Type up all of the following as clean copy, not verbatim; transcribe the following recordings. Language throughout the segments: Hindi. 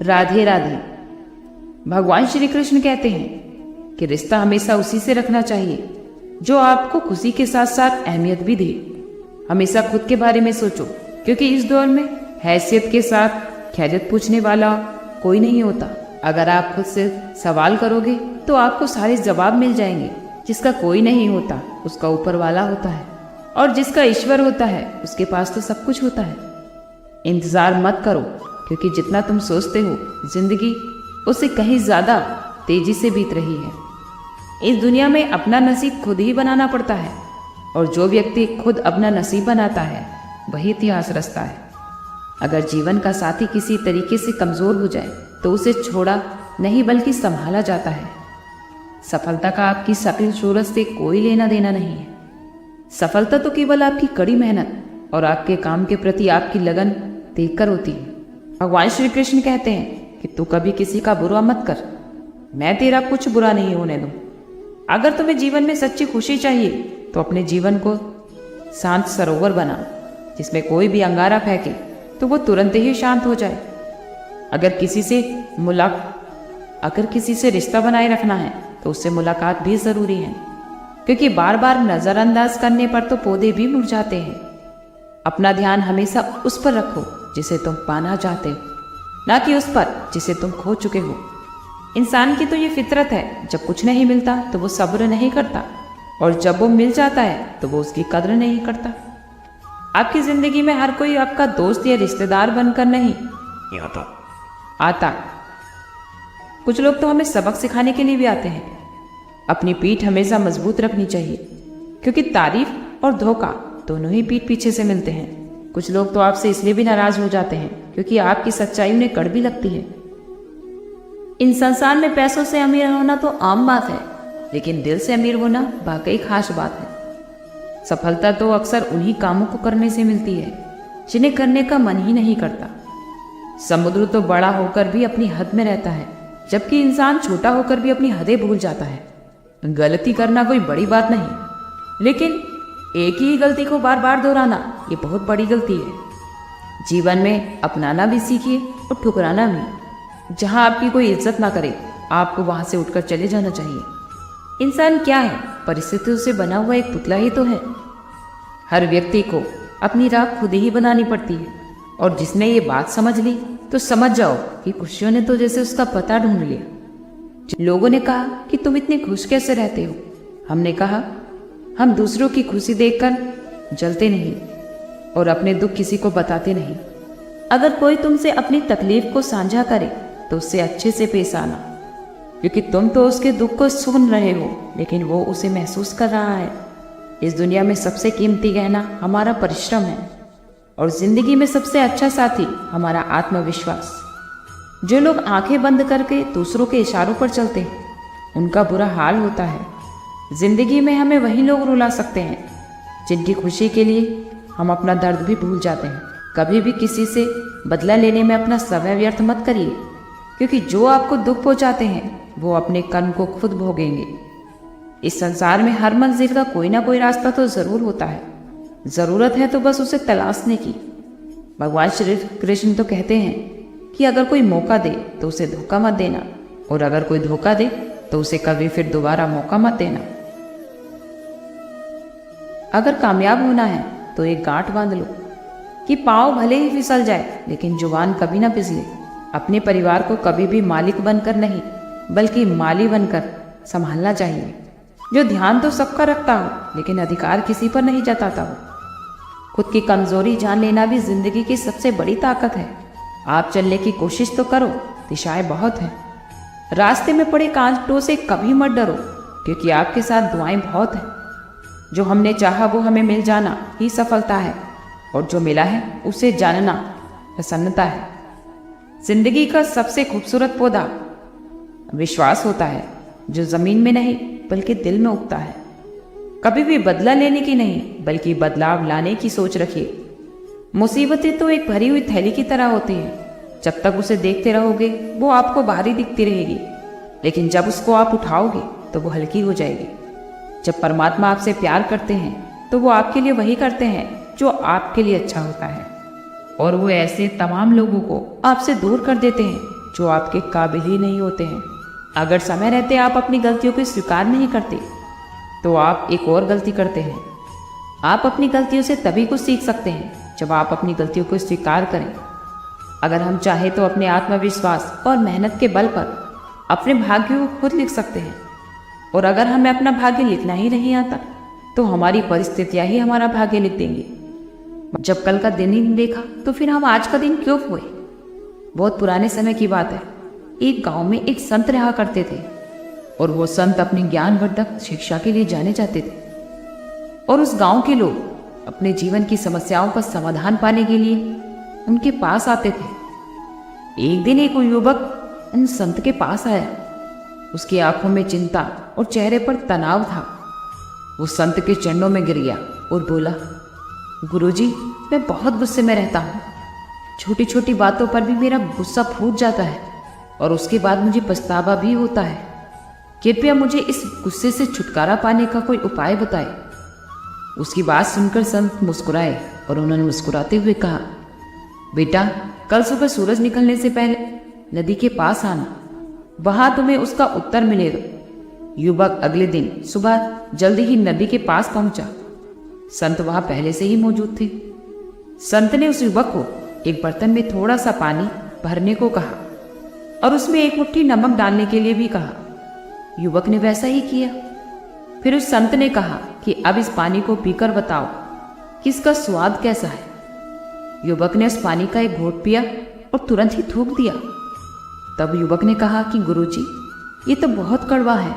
राधे राधे। भगवान श्री कृष्ण कहते हैं कि रिश्ता हमेशा उसी से रखना चाहिए जो आपको खुशी के साथ साथ अहमियत भी दे। हमेशा खुद के बारे में सोचो, क्योंकि इस दौर में हैसियत के साथ खैरियत पूछने वाला कोई नहीं होता। अगर आप खुद से सवाल करोगे तो आपको सारे जवाब मिल जाएंगे। जिसका कोई नहीं होता उसका ऊपर वाला होता है, और जिसका ईश्वर होता है उसके पास तो सब कुछ होता है। इंतजार मत करो, क्योंकि जितना तुम सोचते हो जिंदगी उससे कहीं ज्यादा तेजी से बीत रही है। इस दुनिया में अपना नसीब खुद ही बनाना पड़ता है, और जो व्यक्ति खुद अपना नसीब बनाता है वही इतिहास रचता है। अगर जीवन का साथी किसी तरीके से कमजोर हो जाए तो उसे छोड़ा नहीं बल्कि संभाला जाता है। सफलता का आपकी शक्ल सूरत से कोई लेना देना नहीं है। सफलता तो केवल आपकी कड़ी मेहनत और आपके काम के प्रति आपकी लगन देखकर होती है। भगवान श्री कृष्ण कहते हैं कि तू कभी किसी का बुरा मत कर, मैं तेरा कुछ बुरा नहीं होने दूं। अगर तुम्हें जीवन में सच्ची खुशी चाहिए तो अपने जीवन को शांत सरोवर बना, जिसमें कोई भी अंगारा फेंके तो वो तुरंत ही शांत हो जाए। अगर किसी से रिश्ता बनाए रखना है तो उससे मुलाकात भी जरूरी है, क्योंकि बार बार नजरअंदाज करने पर तो पौधे भी मुरझाते हैं। अपना ध्यान हमेशा उस पर रखो जिसे तुम पाना चाहते हो, ना कि उस पर जिसे तुम खो चुके हो। इंसान की तो ये फितरत है, जब कुछ नहीं मिलता तो वो सब्र नहीं करता, और जब वो मिल जाता है तो वो उसकी कद्र नहीं करता। आपकी जिंदगी में हर कोई आपका दोस्त या रिश्तेदार बनकर नहीं आता। कुछ लोग तो हमें सबक सिखाने के लिए भी आते हैं। अपनी पीठ हमेशा मजबूत रखनी चाहिए, क्योंकि तारीफ और धोखा दोनों ही पीठ पीछे से मिलते हैं। कुछ लोग तो आपसे इसलिए भी नाराज हो जाते हैं क्योंकि आपकी सच्चाई उन्हें कड़वी लगती है। इन संसार में पैसों से अमीर होना तो आम बात है, लेकिन दिल से अमीर होना वाकई खास बात है। सफलता तो अक्सर उन्हीं कामों को करने से मिलती है जिन्हें करने का मन ही नहीं करता। समुद्र तो बड़ा होकर भी अपनी हद में रहता है, जबकि इंसान छोटा होकर भी अपनी हदें भूल जाता है। गलती करना कोई बड़ी बात नहीं, लेकिन एक ही गलती को बार बार दोहराना ये बहुत बड़ी गलती है। जीवन में अपनाना भी सीखिए और ठुकराना भी। जहां आपकी कोई इज्जत ना करे आपको वहां से उठकर चले जाना चाहिए। इंसान क्या है? परिस्थितियों से बना हुआ एक पुतला ही तो है। हर व्यक्ति को अपनी राह खुद ही बनानी पड़ती है, और जिसने ये बात समझ ली तो समझ जाओ कि खुशियों ने तो जैसे उसका पता ढूंढ लिया। लोगों ने कहा कि तुम इतने खुश कैसे रहते हो? हमने कहा हम दूसरों की खुशी देखकर जलते नहीं और अपने दुख किसी को बताते नहीं। अगर कोई तुमसे अपनी तकलीफ को साझा करे तो उससे अच्छे से पेश आना, क्योंकि तुम तो उसके दुख को सुन रहे हो लेकिन वो उसे महसूस कर रहा है। इस दुनिया में सबसे कीमती गहना हमारा परिश्रम है, और जिंदगी में सबसे अच्छा साथी हमारा आत्मविश्वास। जो लोग आंखें बंद करके दूसरों के इशारों पर चलते हैं उनका बुरा हाल होता है। जिंदगी में हमें वही लोग रुला सकते हैं जिनकी खुशी के लिए हम अपना दर्द भी भूल जाते हैं। कभी भी किसी से बदला लेने में अपना समय व्यर्थ मत करिए, क्योंकि जो आपको दुख पहुंचाते हैं वो अपने कर्म को खुद भोगेंगे। इस संसार में हर मंजिल का कोई ना कोई रास्ता तो जरूर होता है, जरूरत है तो बस उसे तलाशने की। भगवान श्री कृष्ण तो कहते हैं कि अगर कोई मौका दे तो उसे धोखा मत देना, और अगर कोई धोखा दे तो उसे कभी फिर दोबारा मौका मत देना। अगर कामयाब होना है तो एक गांठ बांध लो कि पाँव भले ही फिसल जाए लेकिन जुबान कभी ना फिसले। अपने परिवार को कभी भी मालिक बनकर नहीं बल्कि माली बनकर संभालना चाहिए, जो ध्यान तो सबका रखता हो लेकिन अधिकार किसी पर नहीं जताता हो। खुद की कमजोरी जान लेना भी जिंदगी की सबसे बड़ी ताकत है। आप चलने की कोशिश तो करो, दिशाएं बहुत हैं। रास्ते में पड़े कांटों से कभी मत डरो, क्योंकि आपके साथ दुआएं बहुत हैं। जो हमने चाहा वो हमें मिल जाना ही सफलता है, और जो मिला है उसे जानना प्रसन्नता है। जिंदगी का सबसे खूबसूरत पौधा विश्वास होता है, जो जमीन में नहीं बल्कि दिल में उगता है। कभी भी बदला लेने की नहीं बल्कि बदलाव लाने की सोच रखिए। मुसीबतें तो एक भरी हुई थैली की तरह होती हैं। जब तक उसे देखते रहोगे वो आपको भारी दिखती रहेगी, लेकिन जब उसको आप उठाओगे तो वो हल्की हो जाएगी। जब परमात्मा आपसे प्यार करते हैं तो वो आपके लिए वही करते हैं जो आपके लिए अच्छा होता है, और वो ऐसे तमाम लोगों को आपसे दूर कर देते हैं जो आपके काबिल ही नहीं होते हैं। अगर समय रहते आप अपनी गलतियों को स्वीकार नहीं करते तो आप एक और गलती करते हैं। आप अपनी गलतियों से तभी कुछ सीख सकते हैं जब आप अपनी गलतियों को स्वीकार करें। अगर हम चाहें तो अपने आत्मविश्वास और मेहनत के बल पर अपने भाग्य को खुद लिख सकते हैं, और अगर हमें अपना भाग्य लिखना ही नहीं आता तो हमारी परिस्थितियां ही हमारा भाग्य लिख देंगी। जब कल का दिन ही नहीं देखा तो फिर हम आज का दिन क्यों खोए। बहुत पुराने समय की बात है। एक गांव में एक संत रहा करते थे, और वो संत अपनी ज्ञानवर्धक शिक्षा के लिए जाने जाते थे, और उस गांव के लोग अपने जीवन की समस्याओं का समाधान पाने के लिए उनके पास आते थे। एक दिन एक युवक उन संत के पास आया। उसकी आंखों में चिंता और चेहरे पर तनाव था। वो संत के चरणों में गिर गया और बोला, गुरुजी, मैं बहुत गुस्से में रहता हूँ। छोटी छोटी बातों पर भी मेरा गुस्सा फूट जाता है और उसके बाद मुझे पछतावा भी होता है। कृपया मुझे इस गुस्से से छुटकारा पाने का कोई उपाय बताए। उसकी बात सुनकर संत मुस्कुराए और उन्होंने मुस्कुराते हुए कहा, बेटा, कल सुबह सूरज निकलने से पहले नदी के पास आना, वहां तुम्हें उसका उत्तर मिलेगा। युवक अगले दिन सुबह जल्दी ही नदी के पास पहुंचा। संत वहां पहले से ही मौजूद थे। संत ने उस युवक को एक बर्तन में थोड़ा सा पानी भरने को कहा और उसमें एक मुट्ठी नमक डालने के लिए भी कहा। युवक ने वैसा ही किया। फिर उस संत ने कहा कि अब इस पानी को पीकर बताओ कि इसका स्वाद कैसा है। युवक ने उस पानी का एक घोंट पिया और तुरंत ही थूक दिया। तब युवक ने कहा कि गुरुजी, ये तो बहुत कड़वा है।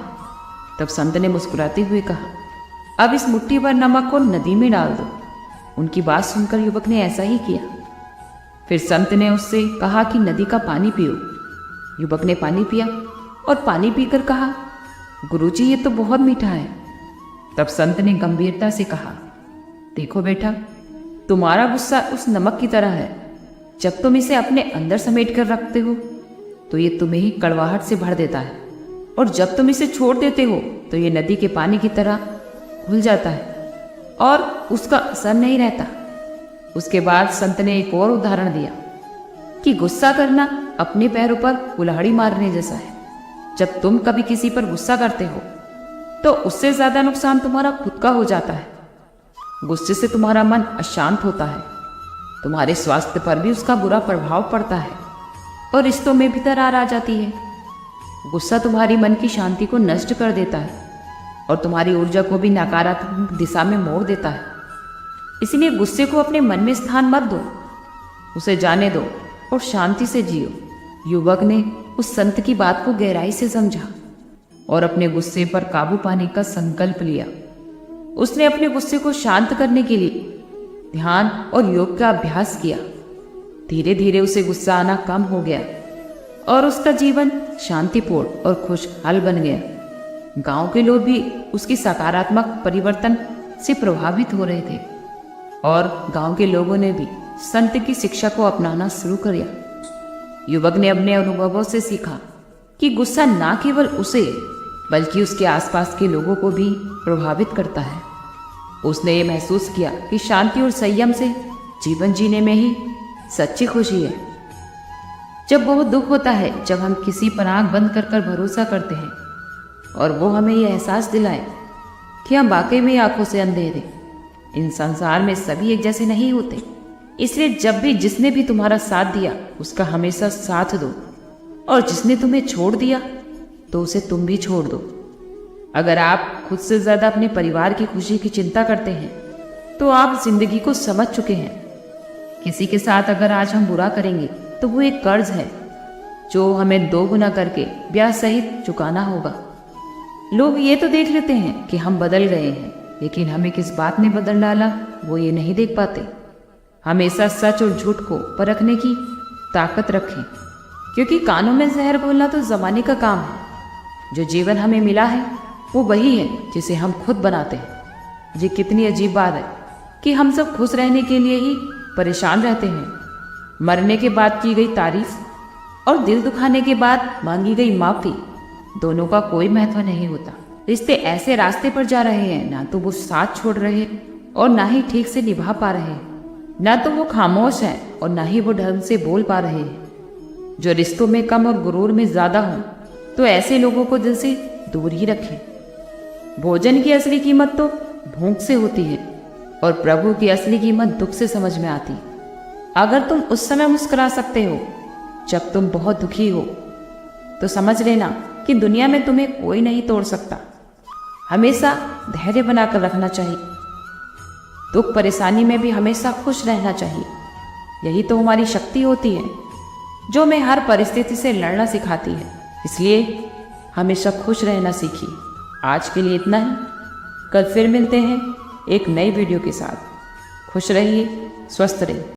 तब संत ने मुस्कुराते हुए कहा, अब इस मुट्ठी भर नमक को नदी में डाल दो। उनकी बात सुनकर युवक ने ऐसा ही किया। फिर संत ने उससे कहा कि नदी का पानी पियो। युवक ने पानी पिया और पानी पीकर कहा, गुरुजी, ये तो बहुत मीठा है। तब संत ने गंभीरता से कहा, देखो बेटा, तुम्हारा गुस्सा उस नमक की तरह है। जब तुम इसे अपने अंदर समेट कर रखते हो तो ये तुम्हें ही कड़वाहट से भर देता है, और जब तुम इसे छोड़ देते हो तो ये नदी के पानी की तरह घुल जाता है और उसका असर नहीं रहता। उसके बाद संत ने एक और उदाहरण दिया कि गुस्सा करना अपने पैरों पर कुल्हाड़ी मारने जैसा है। जब तुम कभी किसी पर गुस्सा करते हो तो उससे ज्यादा नुकसान तुम्हारा खुद का हो जाता है। गुस्से से तुम्हारा मन अशांत होता है, तुम्हारे स्वास्थ्य पर भी उसका बुरा प्रभाव पड़ता है और रिश्तों में भी दरार आ जाती है। गुस्सा तुम्हारी मन की शांति को नष्ट कर देता है और तुम्हारी ऊर्जा को भी नकारात्मक दिशा में मोड़ देता है। इसलिए गुस्से को अपने मन में स्थान मत दो, उसे जाने दो और शांति से जियो। युवक ने उस संत की बात को गहराई से समझा और अपने गुस्से पर काबू पाने का संकल्प लिया। उसने अपने गुस्से को शांत करने के लिए ध्यान और योग का अभ्यास किया। धीरे धीरे उसे गुस्सा आना कम हो गया और उसका जीवन शांतिपूर्ण और खुशहाल बन गया। गांव के लोग भी उसकी सकारात्मक परिवर्तन से प्रभावित हो रहे थे और गांव के लोगों ने भी संत की शिक्षा को अपनाना शुरू कर दिया। युवक ने अपने अनुभवों से सीखा कि गुस्सा न केवल उसे बल्कि उसके आसपास के लोगों को भी प्रभावित करता है। उसने ये महसूस किया कि शांति और संयम से जीवन जीने में ही सच्ची खुशी है। जब बहुत दुख होता है, जब हम किसी पर आंख बंद कर भरोसा करते हैं और वो हमें यह एहसास दिलाए कि हम वाकई में आंखों से अंधे थे। इन संसार में सभी एक जैसे नहीं होते, इसलिए जब भी जिसने भी तुम्हारा साथ दिया उसका हमेशा साथ दो, और जिसने तुम्हें छोड़ दिया तो उसे तुम भी छोड़ दो। अगर आप खुद से ज्यादा अपने परिवार की खुशी की चिंता करते हैं तो आप जिंदगी को समझ चुके हैं। किसी के साथ अगर आज हम बुरा करेंगे तो वो एक कर्ज है जो हमें 2 गुना करके ब्याज सहित चुकाना होगा। लोग ये तो देख लेते हैं कि हम बदल गए हैं, लेकिन हमें किस बात ने बदल डाला वो ये नहीं देख पाते। हमेशा सच और झूठ को परखने की ताकत रखें, क्योंकि कानों में जहर बोलना तो जमाने का काम है। जो जीवन हमें मिला है वो वही है जिसे हम खुद बनाते हैं। ये कितनी अजीब बात है कि हम सब खुश रहने के लिए ही परेशान रहते हैं। मरने के बाद की गई तारीफ और दिल दुखाने के बाद मांगी गई माफी, दोनों का कोई महत्व नहीं होता। रिश्ते ऐसे रास्ते पर जा रहे हैं, ना तो वो साथ छोड़ रहे और ना ही ठीक से निभा पा रहे हैं, ना तो वो खामोश है और ना ही वो ढंग से बोल पा रहे हैं। जो रिश्तों में कम और गुरूर में ज़्यादा हों, तो ऐसे लोगों को दिल से दूर ही रखें। भोजन की असली कीमत तो भूख से होती है और प्रभु की असली कीमत दुख से समझ में आती। अगर तुम उस समय मुस्कुरा सकते हो जब तुम बहुत दुखी हो, तो समझ लेना कि दुनिया में तुम्हें कोई नहीं तोड़ सकता। हमेशा धैर्य बनाकर रखना चाहिए। दुख परेशानी में भी हमेशा खुश रहना चाहिए। यही तो हमारी शक्ति होती है, जो हमें हर परिस्थिति से लड़ना सिखाती है। इसलिए हमेशा खुश रहना सीखिए। आज के लिए इतना ही। कल फिर मिलते हैं एक नई वीडियो के साथ। खुश रहिए, स्वस्थ रहिए।